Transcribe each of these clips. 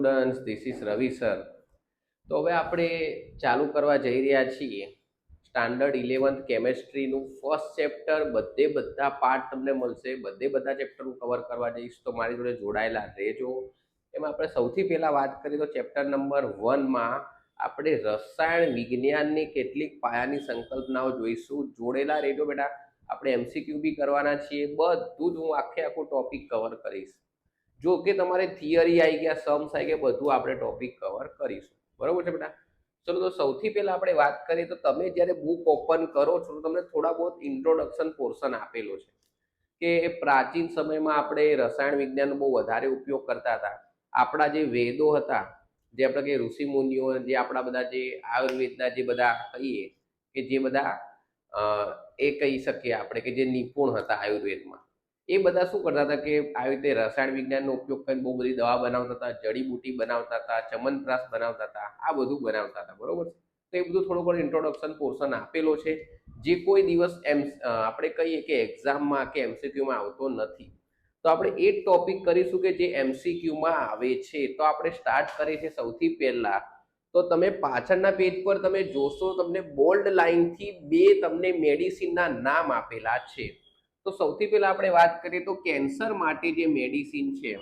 Students, this is Ravi sir. તો હવે આપણે ચાલુ કરવા જઈ રહ્યા છીએ સ્ટાન્ડર્ડ 11th કેમેસ્ટ્રીનું ફર્સ્ટ ચેપ્ટર. બધા પાર્ટ તમને મળશે, બધા ચેપ્ટર હું કવર કરવા જઈશ, તો મારી જોડે જોડાયેલા રહેજો. એમાં આપણે સૌથી પહેલાં વાત કરીએ તો ચેપ્ટર નંબર 1માં આપણે રસાયણ વિજ્ઞાનની કેટલીક પાયાની સંકલ્પનાઓ જોઈશું. જોડેલા રહેજો બેટા, આપણે એમસીક્યુ બી કરવાના છીએ. બધું જ હું આખું ટોપિક કવર કરીશ. જો કે તમારે થિયરી આવી ગયા, સમ્સ આવી ગયા, બધું આપણે ટોપિક કવર કરીશું. બરોબર છે બેટા? ચલો, તો સૌથી પહેલા આપણે વાત કરીએ તો તમે જ્યારે બુક ઓપન કરો છો તો તમને થોડા બહુ ઇન્ટ્રોડક્શન પોર્શન આપેલો છે કે પ્રાચીન સમયમાં આપણે રસાયણ વિજ્ઞાનનો બહુ વધારે ઉપયોગ કરતા હતા. આપણા જે વેદો હતા, જે આપણે કે ઋષિ મુનિઓ, જે આપણા બધા જે આયુર્વેદના જે બધા કહીએ કે જે બધા એ કહી શકીએ આપણે કે જે નિપુણ હતા આયુર્વેદમાં, એ બધા શું કરતા હતા કે આવી રીતે રસાયણ વિજ્ઞાનનો ઉપયોગ કરીને બહુ બધી દવા બનાવતા હતા, જડીબુટી બનાવતા હતા, ચમનપ્રાસ બનાવતા હતા, આ બધું બનાવતા હતા. બરોબર? તો એ બધું થોડું ઘણું ઇન્ટ્રોડક્શન પોર્શન આપેલો છે, જે કોઈ દિવસ આપણે કહીએ કે એક્ઝામમાં કે એમસીક્યુમાં આવતો નથી. તો આપણે એ જ ટોપિક કરીશું કે જે એમસીક્યુમાં આવે છે. તો આપણે સ્ટાર્ટ કરીએ છીએ સૌથી પહેલા. તો તમે પાછળના પેજ પર તમે જોશો, તમને બોલ્ડ લાઇનથી બે તમને મેડિસિનના નામ આપેલા છે. તો સૌથી પહેલા આપણે વાત કરીએ તો કેન્સર માટે જે મેડિસિન છે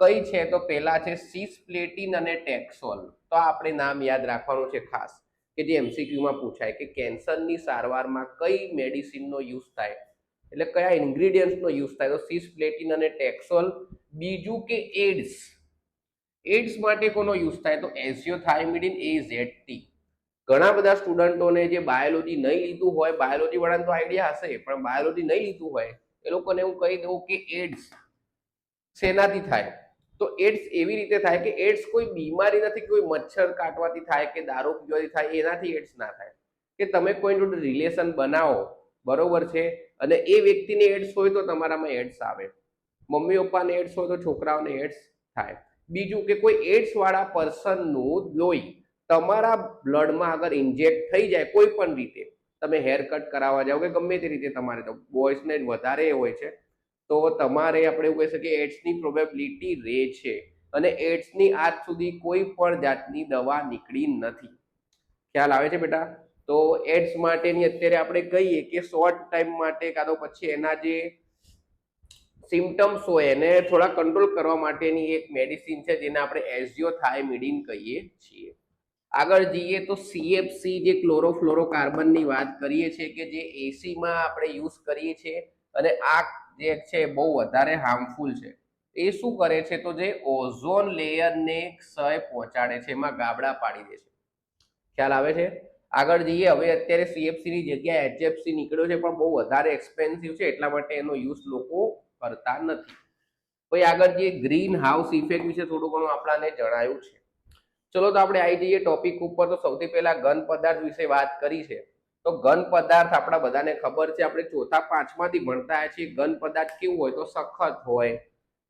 કઈ છે, તો પહેલા છે સિસ્પ્લેટિન અને ટેક્સોલ. તો આપણે નામ યાદ રાખવાનું છે ખાસ, કે જે એમસીક્યુમાં પૂછાય કે કેન્સરની સારવારમાં કઈ મેડિસિનનો યુઝ થાય, એટલે કયા ઇન્ગ્રેડિયન્ટ્સનો યુઝ થાય. તો સિસ્પ્લેટિન અને ટેક્સોલ. બીજું કે એડ્સ માટે કોનો યુઝ થાય, તો એઝિયોથાઇમિડિન AZT. ઘણા બધા સ્ટુડન્ટોને જે બાયોલોજી નહીં લીધું હોય, બાયોલોજી વાળાને તો આઈડિયા હશે, પણ બાયોલોજી નહીં લીધું હોય એ લોકોને હું કહી દઉં કે એડ્સ શેનાથી થાય. તો એડ્સ એવી રીતે થાય કે એડ્સ કોઈ બીમારી નથી, કોઈ મચ્છર કાટવાથી થાય કે દારૂ પીવાથી થાય, એનાથી એડ્સ ના થાય. કે તમે કોઈ જોડે રિલેશન બનાવો, બરોબર છે, અને એ વ્યક્તિને એડ્સ હોય તો તમારામાં એડ્સ આવે. મમ્મી પપ્પાને એડ્સ હોય તો છોકરાઓને એડ્સ થાય. બીજું કે કોઈ એડ્સ વાળા પર્સનનું લોહી તમારા બ્લડમાં અગર ઇન્જેક્ટ થઈ જાય કોઈ પણ રીતે, તમે હેર કટ કરાવવા જાઓ કે ગમે તે રીતે, તમારે તો બોયઝને વધારે હોય છે, તો તમારે આપણે એવું કહી શકીએ એડ્સની પ્રોબેબિલિટી રહે છે. અને એડ્સની આજ સુધી કોઈ પણ જાતની દવા નીકળી નથી. ખ્યાલ આવે છે બેટા? તો એડ્સ માટેની અત્યારે આપણે કહીએ કે શોર્ટ ટાઈમ માટે કાં તો પછી એના જે સિમ્ટમ્સ હોય એને થોડા કંટ્રોલ કરવા માટેની એક મેડિસિન છે, જેને આપણે એઝિયોથાઇમિડિન કહીએ છીએ. આગળ જઈએ તો CFC, જે ક્લોરોફ્લોરોકાર્બનની વાત કરીએ છીએ કે જે એસીમાં આપણે યુઝ કરીએ છીએ, અને આ જે છે બહુ વધારે હાર્મફુલ છે. એ શું કરે છે, તો જે ઓઝોન લેયરને ક્ષય પહોંચાડે છે, એમાં ગાબડા પાડી દે છે. ખ્યાલ આવે છે? આગળ જઈએ. હવે અત્યારે CFC ની જગ્યાએ HFC નીકળ્યો છે, પણ બહુ વધારે એક્સપેન્સિવ છે, એટલા માટે એનો યુઝ લોકો કરતા નથી. પછી આગળ જે ગ્રીન હાઉસ ઇફેક્ટ વિશે થોડું ઘણું આપણાને જણાયું છે. ચલો, તો આપણે આવી જઈએ ટોપિક ઉપર. તો સૌથી પહેલા ઘન પદાર્થ વિશે વાત કરી છે. તો ઘન પદાર્થ આપણા બધાને ખબર છે, આપણે ચોથા પાંચમાંથી ભણતા આવ્યા છીએ. ઘન પદાર્થ કેવું હોય, તો સખત હોય,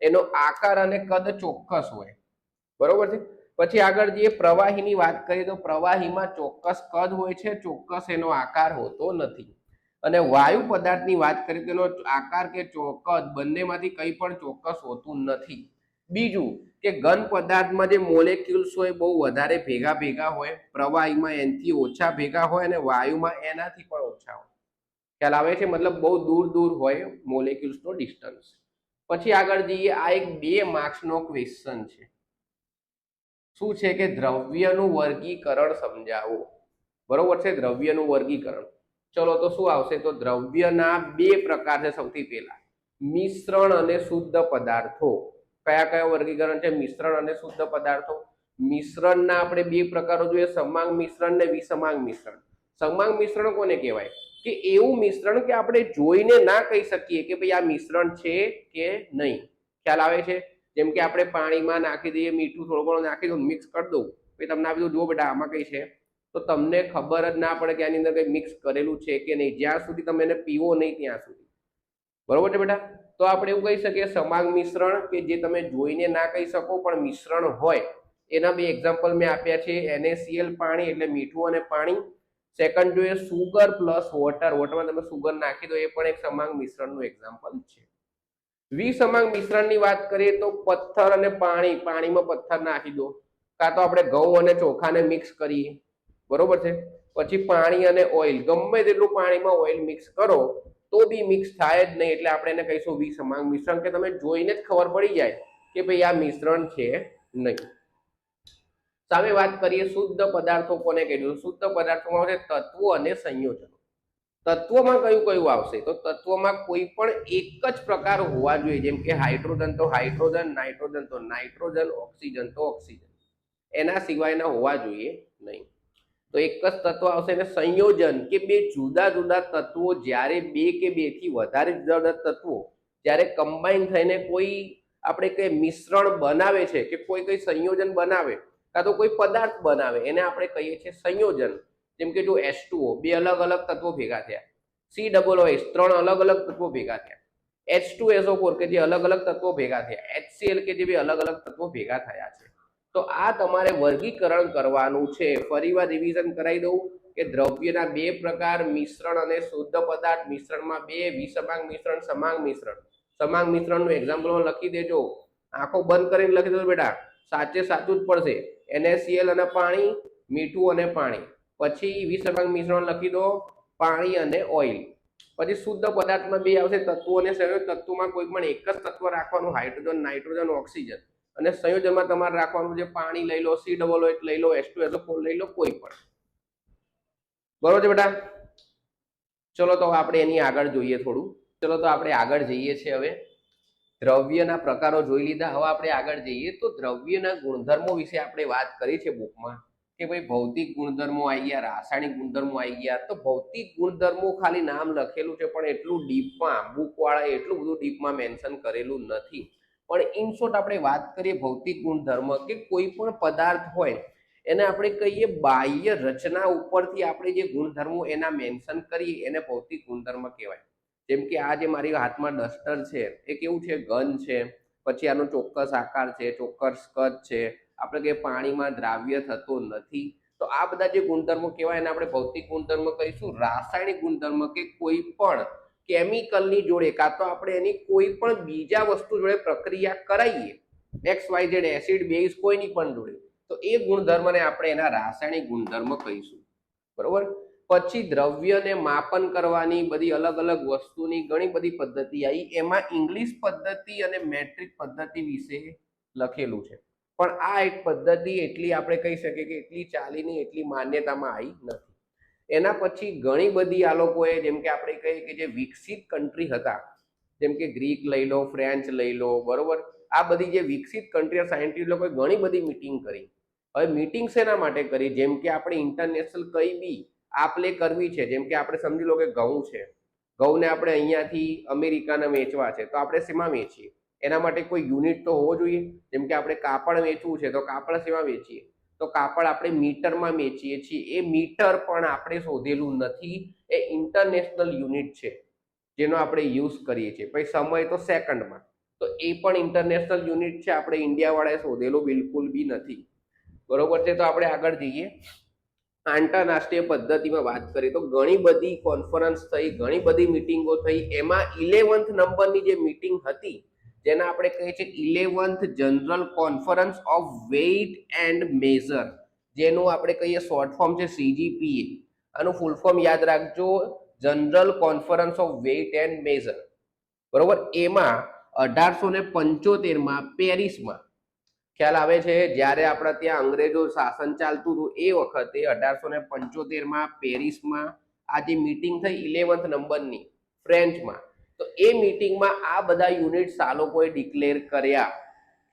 એનો આકાર અને કદ ચોક્કસ હોય. બરોબર છે? પછી આગળ જે પ્રવાહીની વાત કરીએ તો પ્રવાહીમાં ચોક્કસ કદ હોય છે, ચોક્કસ એનો આકાર હોતો નથી. અને વાયુ પદાર્થની વાત કરીએ તો એનો આકાર કે કદ બંનેમાંથી કંઈ પણ ચોક્કસ હોતું નથી. બીજું કે ઘન પદાર્થમાં જે મોલેક્યુલ્સ હોય બહુ વધારે ભેગા હોય, પ્રવાહીમાં એનાથી ઓછા ભેગા હોય, અને વાયુમાં એનાથી પણ ઓછા હોય. ખ્યાલ આવે છે? મતલબ બહુ દૂર હોય મોલેક્યુલ્સનો ડિસ્ટન્સ. પછી આગળ જઈએ. આ એક 2 માર્ક્સનો ક્વેશ્ચન છે. શું છે કે દ્રવ્યનું વર્ગીકરણ સમજાવો. બરોબર છે? દ્રવ્યનું વર્ગીકરણ. ચલો, તો શું આવશે, તો દ્રવ્યના 2 પ્રકાર છે. સૌથી પહેલા મિશ્રણ અને શુદ્ધ પદાર્થો. કયા કયા વર્ગીકરણ છે? મિશ્રણ અને શુદ્ધ પદાર્થો. મિશ્રણના આપણે 2 પ્રકારો જોઈએ, સમાંગ મિશ્રણ ને વિસમાંગ મિશ્રણ. સમાંગ મિશ્રણ કોને કહેવાય? કે એવું મિશ્રણ કે આપણે જોઈને ના કહી શકીએ કે ભાઈ આ મિશ્રણ છે કે નહીં. ખ્યાલ આવે છે? જેમ કે આપણે પાણીમાં નાખી દઈએ, મીઠું થોડું ઘણું નાખી દઉં, મિક્સ કરી દઉં, પછી તમને આપી દઉં, જુઓ બેટા આમાં કઈ છે, તો તમને ખબર જ ના પડે કે આની અંદર કંઈ મિક્સ કરેલું છે કે નહીં, જ્યાં સુધી તમે એને પીવો નહીં ત્યાં સુધી. બરોબર છે બેટા? તો આપણે એવું કહી શકીએ સમાંગ મિશ્રણ, કે જે તમે જોઈને ના કહી શકો પણ મિશ્રણ હોય. એના 2 એક્ઝામ્પલ મેં આપ્યા છે. NaCl પાણી એટલે મીઠું અને પાણી. સેકન્ડ જોઈએ સુગર પ્લસ વોટર. વોટરમાં તમે સુગર નાખી દો, એ પણ એક સમાંગ મિશ્રણનું એક્ઝામ્પલ છે. વિસમાંગ મિશ્રણની વાત કરીએ તો પથ્થર અને પાણીમાં પથ્થર નાખી દો, કાં તો આપણે ઘઉં અને ચોખાને મિક્સ કરીએ, બરોબર છે, પછી પાણી અને ઓઇલ, ગમે તેટલું પાણીમાં ઓઇલ મિક્સ કરો તો બી મિક્સ થાય જ નહીં, એટલે આપણે એને કહીશું વિસમાંગ મિશ્રણ, કે તમે જોઈને જ ખબર પડી જાય કે ભાઈ આ મિશ્રણ છે નહીં. સામે વાત કરીએ શુદ્ધ પદાર્થો કોને કહીશું? શુદ્ધ પદાર્થોમાં છે તત્વો અને સંયોજનો. તત્વમાં કયું કયું આવશે? તો તત્વમાં કોઈ પણ એક જ પ્રકાર હોવા જોઈએ, જેમ કે હાઇડ્રોજન તો હાઇડ્રોજન, નાઇટ્રોજન તો નાઇટ્રોજન, ઓક્સિજન તો ઓક્સિજન, એના સિવાયના હોવા જોઈએ નહીં. તો એક જ તત્વ આવશે. અને સંયોજન કે બે જુદા જુદા તત્વો, જ્યારે બે કે બે થી વધારે જુદા જુદા તત્વો જ્યારે કમ્બાઈન થઈને કોઈ આપણે કઈ મિશ્રણ બનાવે છે, કે કોઈ સંયોજન બનાવે, કાં તો કોઈ પદાર્થ બનાવે, એને આપણે કહીએ છીએ સંયોજન. જેમ કે જો H2O, બે અલગ અલગ તત્વો ભેગા થયા, COOH, ત્રણ અલગ અલગ તત્વો ભેગા થયા, H2SO4 કે જે અલગ અલગ તત્વો ભેગા થયા, HCl કે જે બે અલગ અલગ તત્વો ભેગા થયા છે. તો આ તમારે વર્ગીકરણ કરવાનું છે. ફરીવાર રિવિઝન કરાવી દઉં કે દ્રવ્યના બે પ્રકાર, મિશ્રણ અને શુદ્ધ પદાર્થ. મિશ્રણમાં બે, વિસમાંગ મિશ્રણ, સમાંગ મિશ્રણ. સમાંગ મિશ્રણનું એક્ઝામ્પલ લખી દેજો, આંખો બંધ કરીને લખી દેજો બેટા, સાચે સાચું જ પડશે. NaCl અને પાણી, મીઠું અને પાણી. પછી વિસમાંગ મિશ્રણ લખી દો, પાણી અને ઓઇલ. પછી શુદ્ધ પદાર્થમાં બે આવશે તત્વો અને સંયોજન. તત્વોમાં કોઈ પણ એક જ તત્વ રાખવાનું, હાઇડ્રોજન, નાઇટ્રોજન, ઓક્સિજન. અને સંયોજનમાં તમારે રાખવાનું છે પાણી લઈ લો, COOH લઈ લો, H2SO4 લઈ લો, કોઈ પણ. બરોબર છે બેટા? ચલો તો આપણે એની આગળ જોઈએ થોડું. ચલો તો આપણે આગળ જઈએ છીએ. હવે દ્રવ્યના પ્રકારો જોઈ લીધા, હવે આપણે આગળ જઈએ તો દ્રવ્યના ગુણધર્મો વિશે આપણે વાત કરી છે બુકમાં, કે ભાઈ ભૌતિક ગુણધર્મો આવી ગયા, રાસાયણિક ગુણધર્મો આવી ગયા. તો ભૌતિક ગુણધર્મો ખાલી નામ લખેલું છે, પણ એટલું ડીપમાં બુકવાળાએ એટલું બધું ડીપમાં મેન્શન કરેલું નથી. પણ ઇન શોર્ટ આપણે વાત કરીએ ભૌતિક ગુણધર્મ, કે કોઈ પણ પદાર્થ હોય એને આપણે કહીએ બાહ્ય રચના ઉપરથી આપણે જે ગુણધર્મો એના મેન્શન કરીએ એને ભૌતિક ગુણધર્મ કહેવાય. જેમ કે આ જે મારી હાથમાં ડસ્ટર છે એ કેવું છે? ઘન છે. પછી આનો ચોક્કસ આકાર છે, ચોક્કસ કદ છે, આપણે કે પાણીમાં દ્રાવ્ય થતો નથી. તો આ બધા જે ગુણધર્મો કહેવાય એને આપણે ભૌતિક ગુણધર્મ કહીશું. રાસાયણિક ગુણધર્મ, કે કોઈ પણ કેમિકલની જોડે, કાં તો આપણે એની કોઈ પણ બીજા વસ્તુ જોડે પ્રક્રિયા કરાવીએ, XYZ, એસિડ, બેઝ, કોઈની પણ જોડે, તો એ ગુણધર્મને આપણે એના રાસાયણિક ગુણધર્મ કહીશું. બરોબર? પછી દ્રવ્યને માપન કરવાની બધી અલગ અલગ વસ્તુની ઘણી બધી પદ્ધતિ આવી, એમાં ઇંગ્લિશ પદ્ધતિ અને મેટ્રિક પદ્ધતિ વિશે લખેલું છે. પણ આ એક પદ્ધતિ એટલી આપણે કહી શકીએ કે એટલી ચાલી નહીં, એટલી માન્યતામાં આવી નથી. એના પછી ઘણી બધી આ લોકોએ, જેમ કે આપણે કહીએ કે જે વિકસિત કન્ટ્રી હતા, જેમ કે ગ્રીક લઈ લો, ફ્રેન્ચ લઈ લો, બરોબર, આ બધી જે વિકસિત કન્ટ્રી સાયન્ટિસ્ટ લોકોએ ઘણી બધી મીટિંગ કરી. હવે મીટિંગ શેના માટે કરી? જેમ કે આપણે ઇન્ટરનેશનલ કઈ બી આપલે કરવી છે, જેમ કે આપણે સમજી લો કે ઘઉં છે, ઘઉંને આપણે અહીંયાથી અમેરિકાને વેચવા છે, તો આપણે શેમાં વેચીએ? એના માટે કોઈ યુનિટ તો હોવો જોઈએ. જેમ કે આપણે કાપડ વેચવું છે, તો કાપડ શેમાં વેચીએ? તો કાપડ આપણે મીટરમાં વેચીએ છીએ. એ મીટર પણ આપણે શોધેલું નથી, એ ઇન્ટરનેશનલ યુનિટ છે જેનો આપણે યુઝ કરીએ છીએ. પછી સમય તો સેકન્ડમાં, તો એ પણ ઇન્ટરનેશનલ યુનિટ છે, આપણે ઇન્ડિયાવાળાએ શોધેલો બિલકુલ બી નથી. બરોબર છે? તો આપણે આગળ જઈએ. આંતરરાષ્ટ્રીય પદ્ધતિમાં વાત કરીએ તો ઘણી બધી કોન્ફરન્સ થઈ, ઘણી બધી મિટિંગો થઈ. એમાં 11th નંબરની જે મિટિંગ હતી, જેના આપણે કહીએ છીએ 11th general conference of weight and measure, જેનું આપણે કહીએ શોર્ટ ફોર્મ છે CGPA. આનું ફૂલ ફોર્મ યાદ રાખજો, general conference of weight and measure. બરોબર? એમાં 1875માં પેરિસમાં, ખ્યાલ આવે છે, જ્યારે આપણા ત્યાં અંગ્રેજો શાસન ચાલતું હતું એ વખતે 1875માં પેરિસમાં આ જે મીટિંગ થઈ 11th નંબરની ફ્રેન્ચમાં, તો એ મીટિંગમાં આ બધા યુનિટ્સ આ લોકોએ ડિક્લેર કર્યા.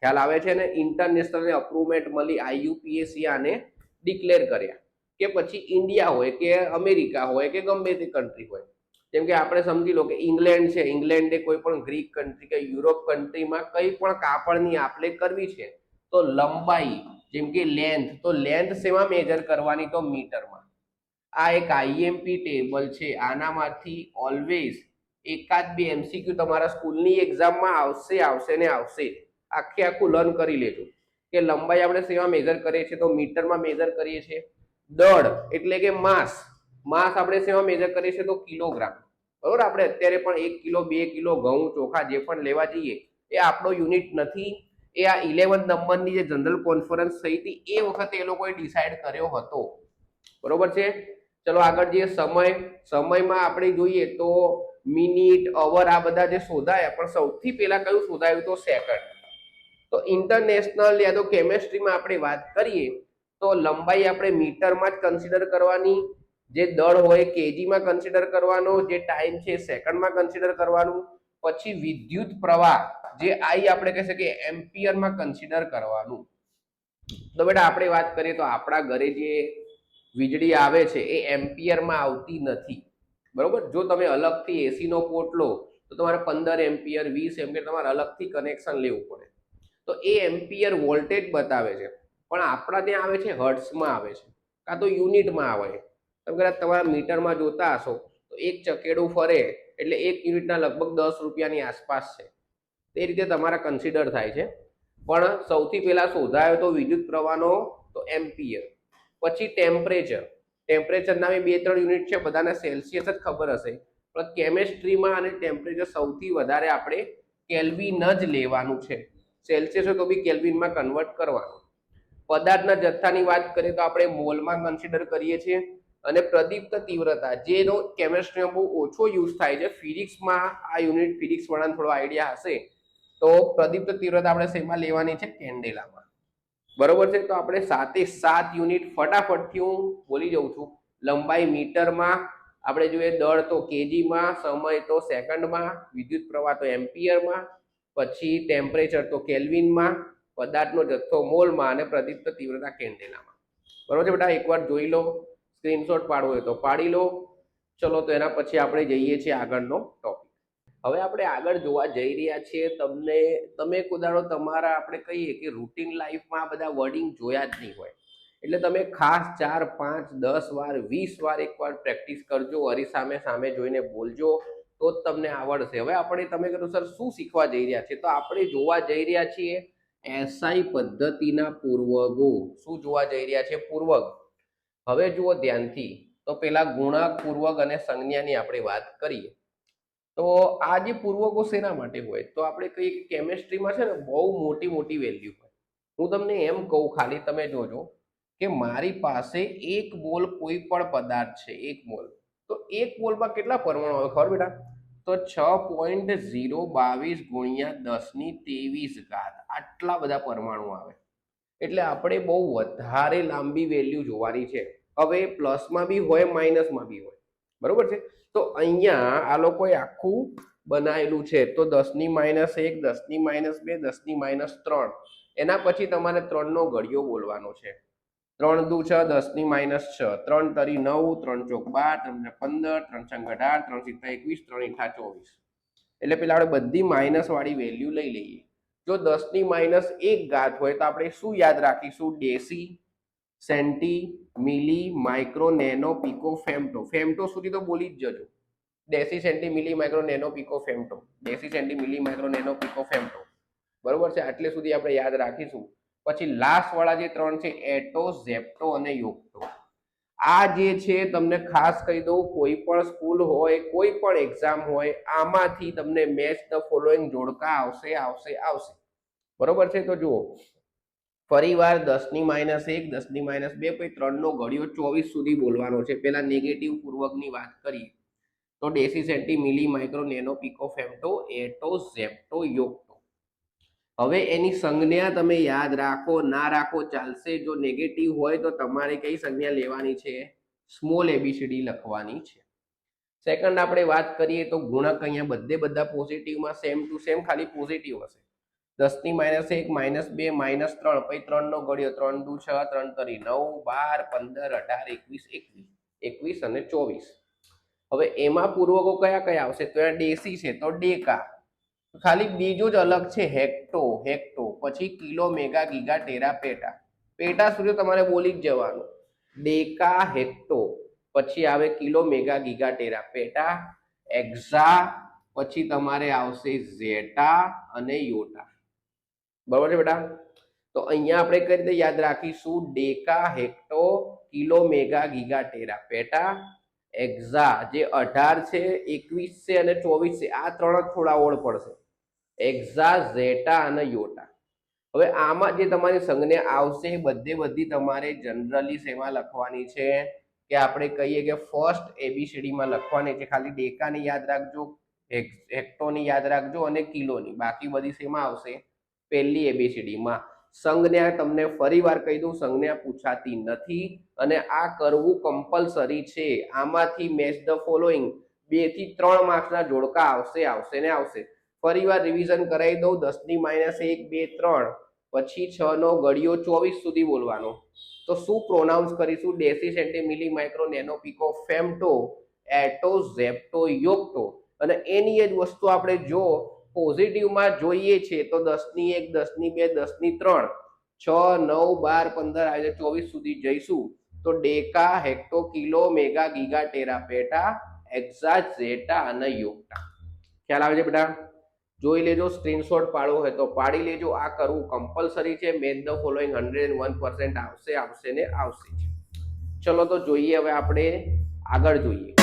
ખ્યાલ આવે છે ને? ઇન્ટરનેશનલ અપ્રુવમેન્ટ મળી, IUPAC આને ડિક્લેર કર્યા. કે પછી ઇન્ડિયા હોય કે અમેરિકા હોય કે ગમે તે કન્ટ્રી હોય, જેમ કે આપણે સમજી લો કે ઇંગ્લેન્ડ છે, ઇંગ્લેન્ડે કોઈ પણ ગ્રીક કન્ટ્રી કે યુરોપ કન્ટ્રીમાં કંઈ પણ કાપડની આપલે કરવી છે, તો લંબાઈ, જેમ કે લેન્થ, તો લેન્થ શેમાં મેજર કરવાની? તો મીટરમાં. આ એક IMP ટેબલ છે, આનામાંથી ઓલવેઝ એકાદ બે MCQ તમારા સ્કૂલની એક્ઝામમાં આવશે ને આવશે. આખું લર્ન કરી લેજો કે લંબાઈ આપણે શેમાં મેજર કરીએ છીએ? તો મીટરમાં મેજર કરીએ છીએ. દળ એટલે કે માસ આપણે શેમાં મેજર કરીએ છીએ? તો કિલોગ્રામ. બરોબર. આપણે અત્યારે પણ 1 કિલો 2 કિલો ઘઉં ચોખા જે પણ લેવા જઈએ એ આપણો યુનિટ નથી, એ આ 11 નંબરની જે જનરલ કોન્ફરન્સ થઈ હતી એ વખતે એ લોકોએ ડિસાઈડ કર્યો હતો. બરોબર છે. ચલો આગળ જે સમયમાં આપણે જોઈએ તો મિનિટ અવર આ બધા જે શોધાયા, પણ સૌથી પહેલા કયું શોધાયું તો સેકન્ડ. તો ઇન્ટરનેશનલ યા તો કેમેસ્ટ્રીમાં આપણે વાત કરીએ તો લંબાઈ આપણે મીટરમાં જ કન્સિડર કરવાની, જે દળ હોય કેજીમાં કન્સિડર કરવાનો, જે ટાઈમ છે સેકન્ડમાં કન્સિડર કરવાનું, પછી વિદ્યુત પ્રવાહ જે આઈ આપણે કહી શકીએ એમ્પિયરમાં કન્સિડર કરવાનું. તો બેટા આપણે વાત કરીએ તો આપણા ઘરે જે વીજળી આવે છે એ એમ્પિયરમાં આવતી નથી. બરોબર. જો તમે અલગથી એસી નો પોર્ટ લો તો તમારે 15 એમ્પિયર 20 એમ્પિયર તમારે અલગથી કનેક્શન લેવું પડે. તો એ એમ્પિયર વોલ્ટેજ બતાવે છે, પણ આપણા ત્યાં આવે છે હર્ટ્સમાં આવે છે, કાં તો યુનિટમાં આવે છે. તમે કદાચ તમારા મીટરમાં જોતા હશો તો એક ચકેડું ફરે એટલે 1 યુનિટના લગભગ 10 રૂપિયાની આસપાસ છે. તે રીતે તમારા કન્સિડર થાય છે. પણ સૌથી પહેલા શોધાયો તો વિદ્યુત પ્રવાહનો તો એમ્પિયર. પછી ટેમ્પરેચરના બી 2-3 યુનિટ છે, બધાને સેલ્સિયસ જ ખબર હશે, પણ કેમેસ્ટ્રીમાં અને ટેમ્પરેચર સૌથી વધારે આપણે કેલ્વિન જ લેવાનું છે. સેલ્સિયસ હોય તો બી કેલ્વિનમાં કન્વર્ટ કરવાનું. પદાર્થના જથ્થાની વાત કરીએ તો આપણે મોલમાં કન્સિડર કરીએ છીએ. અને પ્રદીપ્ત તીવ્રતા જેનો કેમેસ્ટ્રીમાં બહુ ઓછો યુઝ થાય છે, ફિઝિક્સમાં આ યુનિટ ફિઝિક્સ વાળાને થોડો આઈડિયા હશે તો પ્રદીપ્ત તીવ્રતા આપણે શેમાં લેવાની છે? કેન્ડેલામાં. બરોબર છે. તો આપણે 7 યુનિટ ફટાફટથી હું બોલી જઉં છું. લંબાઈ મીટરમાં, આપણે જોઈએ દળ તો કેજીમાં, સમય તો સેકન્ડમાં, વિદ્યુત પ્રવાહ તો એમ્પિયરમાં, પછી ટેમ્પરેચર તો કેલ્વિનમાં, પદાર્થનો જથ્થો મોલમાં અને પ્રદીપ્ત તીવ્રતા કેન્ડેલામાં. બરોબર છે બેટા. એકવાર જોઈ લો, સ્ક્રીનશોટ પાડવો હોય તો પાડી લો. ચલો તો એના પછી આપણે જઈએ છીએ આગળનો ટોપિક. હવે આપણે આગળ જોવા જઈ રહ્યા છીએ. તમે કુદાડો તમારા આપણે કહીએ કે રૂટીન લાઈફમાં આ બધા વર્ડિંગ જોયા જ નહીં હોય, એટલે તમે ખાસ 4, 5, 10 વાર 20 વાર એકવાર પ્રેક્ટિસ કરજો, સામે સામે જોઈને બોલજો, તો જ તમને આવડશે. હવે આપણે તમે કહો સર શું શીખવા જઈ રહ્યા છીએ? તો આપણે જોવા જઈ રહ્યા છીએ એસઆઈ પદ્ધતિના પૂર્વગો. શું જોવા જઈ રહ્યા છે? પૂર્વગ. હવે જુઓ ધ્યાનથી, તો પેલા ગુણક, પૂર્વક અને સંજ્ઞાની આપણે વાત કરીએ તો આ જે પૂર્વકો શેના માટે હોય? તો આપણે કહીએ કે કેમેસ્ટ્રીમાં છે ને બહુ મોટી મોટી વેલ્યુ હોય. હું તમને એમ કહું, ખાલી તમે જોજો કે મારી પાસે 1 મોલ કોઈ પણ પદાર્થ છે, 1 મોલ, તો 1 મોલમાં કેટલા પરમાણુ આવે ખબર બેટા? તો 6.022 ગુણ્યા 1023 આટલા બધા પરમાણુ આવે. એટલે આપણે બહુ વધારે લાંબી વેલ્યુ જોવાની છે. હવે પ્લસમાં બી હોય, માઇનસમાં બી હોય. બરોબર છે. તો અહીંયા આ લોકોએ આખું બનાવેલું છે. તો 10⁻1, 10⁻2, 10⁻3, એના પછી તમારે 3 નો ઘડિયો બોલવાનો છે. 3 દુ 6, 10⁻6, 3 તરી 9, 3 ચોક 12, 3 15, 3 છંગ 18, 3 સિત્તા 21, 3 ઈઠા 24. એટલે પેલા આપણે બધી માઇનસ વાળી વેલ્યુ લઈ લઈએ. જો 10⁻1 હોય તો આપણે શું યાદ રાખીશું? ડેસી, સેન્ટી, મિલી, micro, nano, pico, femto. Femto સુધી તો બોલી જ જજો. ડેસી, સેન્ટી, મિલી, માઇક્રો, નેનો, પીકો, ફેમ્ટો. ડેસી, સેન્ટી, મિલી, માઇક્રો, નેનો, પીકો, ફેમ્ટો. બરોબર છે. આટલે સુધી આપણે યાદ રાખીશું. પછી લાસ્ટ વાળા જે 3 છે, એટો, ઝેપ્ટો અને યોક્ટો. આ જે છે તમને ખાસ કહી દઉં, કોઈ પણ સ્કૂલ હોય, કોઈ પણ એક્ઝામ હોય, આમાંથી તમને મેચ ધ ફોલોઈંગ જોડકા આવશે આવશે આવશે. બરોબર છે. તો જુઓ ફરી વાર 10⁻1, 10⁻2, પછી 3 નો ઘડિયો 24 સુધી બોલવાનો છે. પેલા નેગેટિવ પૂર્વકની વાત કરીએ તો ડેસી, સેન્ટી, મિલી, micro, nano, pico, femto, એટો, Zepto, યોક્ટો. હવે એની સંજ્ઞા તમે યાદ રાખો, ના રાખો ચાલશે. જો નેગેટિવ હોય તો તમારે કઈ સંજ્ઞા લેવાની છે? સ્મોલ એબીસીડી લખવાની છે. સેકન્ડ આપણે વાત કરીએ તો ગુણક, અહીંયા બધા પોઝિટિવમાં સેમ ટુ સેમ, ખાલી પોઝિટિવ હશે. 10⁻1, -2, -3, પછી 3 નો ઘડિયો 3 દુ 6, 3 તરી 9, 12, 15, 18, 21 અને 24. હવે એમાં પૂર્વકો કયા કયા આવશે? તો ડેસી છે તો ડેકા, ખાલી બીજું જ અલગ છે હેક્ટો. પછી કિલો, મેગા, ગીગા, ટેરા, પેટા. પેટા સુધી તમારે બોલી જ જવાનું. ડેકા, હેક્ટો, પછી આવે કિલો, મેગા, ગીગા, ટેરા, પેટા, એક્ઝા, પછી તમારે આવશે ઝેટા અને યોટા. બરોબર છે બેટા. તો અહીંયા આપણે કઈ રીતે યાદ રાખીશું? Deca, hecto, kilo, mega, giga, Terra, પેટા, એક્ઝા જે 18 છે, 21 છે અને 24 છે, આ ત્રણ જ થોડા ઓળ પડશે. એક્ઝા, ઝેટા અને યોટા. હવે આમાં જે તમારી સંજ્ઞા આવશે બધે બધી તમારે જનરલી શેમાં લખવાની છે કે આપણે કહીએ કે ફર્સ્ટ એબીસીડીમાં લખવાની છે. ખાલી ડેકાની યાદ રાખજો, હેક્ટોની યાદ રાખજો અને કિલોની. બાકી બધી શેમાં આવશે? પહેલી એબીસીડીમાં. સંજ્ઞા તમને ફરી વાર કહી દઉં, સંજ્ઞા પૂછાતી નથી અને આ કરવું કમ્પલસરી છે. આમાંથી મેચ ધ ફોલોઈંગ 2 થી 3 માર્ક્સના જોડકા આવશે ને આવશે. ફરી વાર રિવિઝન કરાવી દઉં, 10 ની -1 2 3 પછી 6 નો ઘડિયો 24 સુધી બોલવાનો. તો શું પ્રોનાઉન્સ કરીશું? ડેસી, સેન્ટી, મિલી, માઇક્રો, નેનો, પીકો, ફેમટો, એટો, ઝેપ્ટો, યોક્ટો. અને એની જ વસ્તુ આપણે જો પોઝિટિવમાં જોઈએ છે તો 10 ની 1 10 ની 2 10 ની 3 6 9 12 15 આજે 24 સુધી જઈશું તો deca, hecto, kilo, mega, giga, Terra, પેટા, એક્ઝા, ઝેટા અને યોક્ટા. ખ્યાલ આવે છે બેટા? જોઈ લેજો, સ્ક્રીનશોટ પાડવો હોય તો પાડી લેજો. આ કરવું કમ્પલસરી છે. મેચ ધ ફોલોઈંગ 101% આવશે ને આવશે. ચલો તો જોઈએ હવે આપણે આગળ જોઈએ.